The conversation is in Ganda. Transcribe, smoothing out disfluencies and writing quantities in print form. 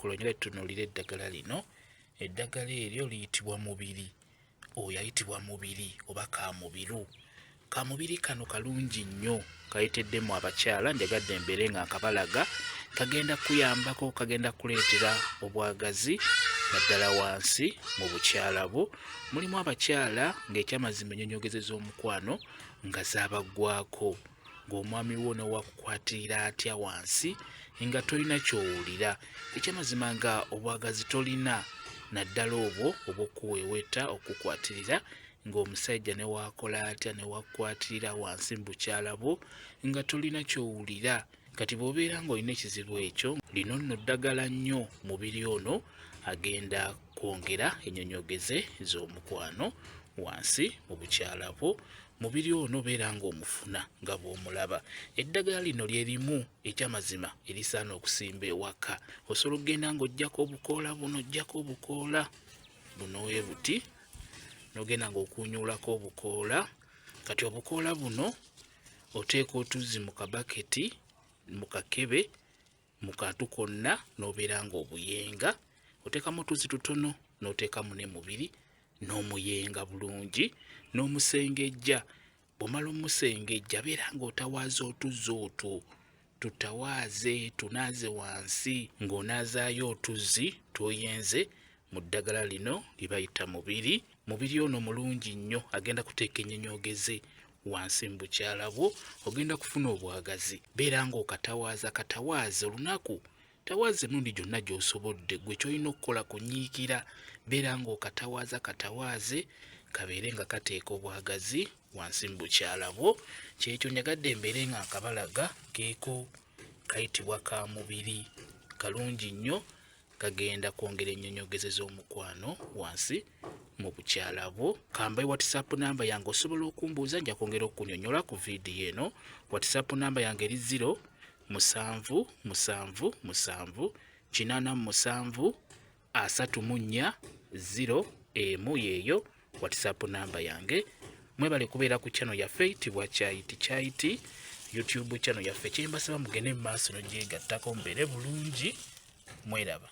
tukulonyera tutunulira eddagala lino. Eddagala eryo liyitibwa mubiri. Oyo ayitibwa mubiri oba kamubiru. Kamubiri kano kalungi nnyo, kayiteddemu abakyala, njagadde embeere nga nkabalaga. Kagenda kuyambako, kagenda kuleetera obwagazi naddala wansi mu bukyala bwo. Mulimu abakyala ng'ekyamazima ennyonnyogeze z'omukwano nga zaabaggwako, ng'omwami wo newakukwatirira atya wansi nga tolina ky'owulira. Ekyamazima nga obwagazi tolina naddala obwo obw'okuweeweta okukwatirira ng'omusajja newakola atya newakukwatirira wansi mu bukyala bwo nga tolina ky'owulira. Kati bw'obeera ng'olina ekizibu ekyo, lino nno ddagala nnyo mubiri ono agenda kwongera ennyonnyogeze z'omukwano wansi mu bukyala bwo. Mubiri ono beera ng'omufuna nga bw'omulaba. Eddagala lino lye limu ekyamazima erisaana okusimba ewaka. Osobola okugenda ng'oggyako obukoola buno, oggyako obukoola buno we buti, n'ogenda ng'okuunyuulako obukoola. Kati obukoola buno oteeka otuzzi mu kabaketi, mu kakebe, mu kantu konna, n'obeera ng'obuyenga. Oteekamu otuzzi tutono, n'oteekamu ne mubiri, n'omuyenga bulungi, n'omusengejja. Bw'omala omusengejja beera ng'otawaaza otuzzi otwo. Tutawaaze, tunaaze wansi, ng'onaazaayo otuzzi tw'oyenze mu ddagala lino lye bayita mubiri. Mubiri ono mulungi nnyo, agenda kuteeka ennyonnyogeze wansi mu bukyala bwo, ogenda kufuna obwagazi. Beera ng'okatawaaza katawaaze olunaku. Tawaaza emirundi gyonna gy'osobodde. Gwe ky'olina okukola kunyiikira. Beera ng'okatawaaza katawaaze, kabeere nga kateeka obwagazi wansi mu bukyala bwo. Kyekyo nyagadde embeere nga nkabalaga, keeko kayitibwa kamubiri. Kalungi nnyo, kagenda kwongera ennyonnyogeze z'omukwano wansi mu bukyala bwo. Kambaye WhatsApp namba yange, osobola okumbuuza, nja kwongera okunyonnyola ku vidiyo eno. WhatsApp namba yange eri 0778734 yeeyo WhatsApp namba yange. Mwebale kubeera ku channel yaffe eyitibwa Kyayiti YouTube channel yaffe. Kyembasaba mugende mu maaso n'ogyegattako mubeere bulungi. Mweraba.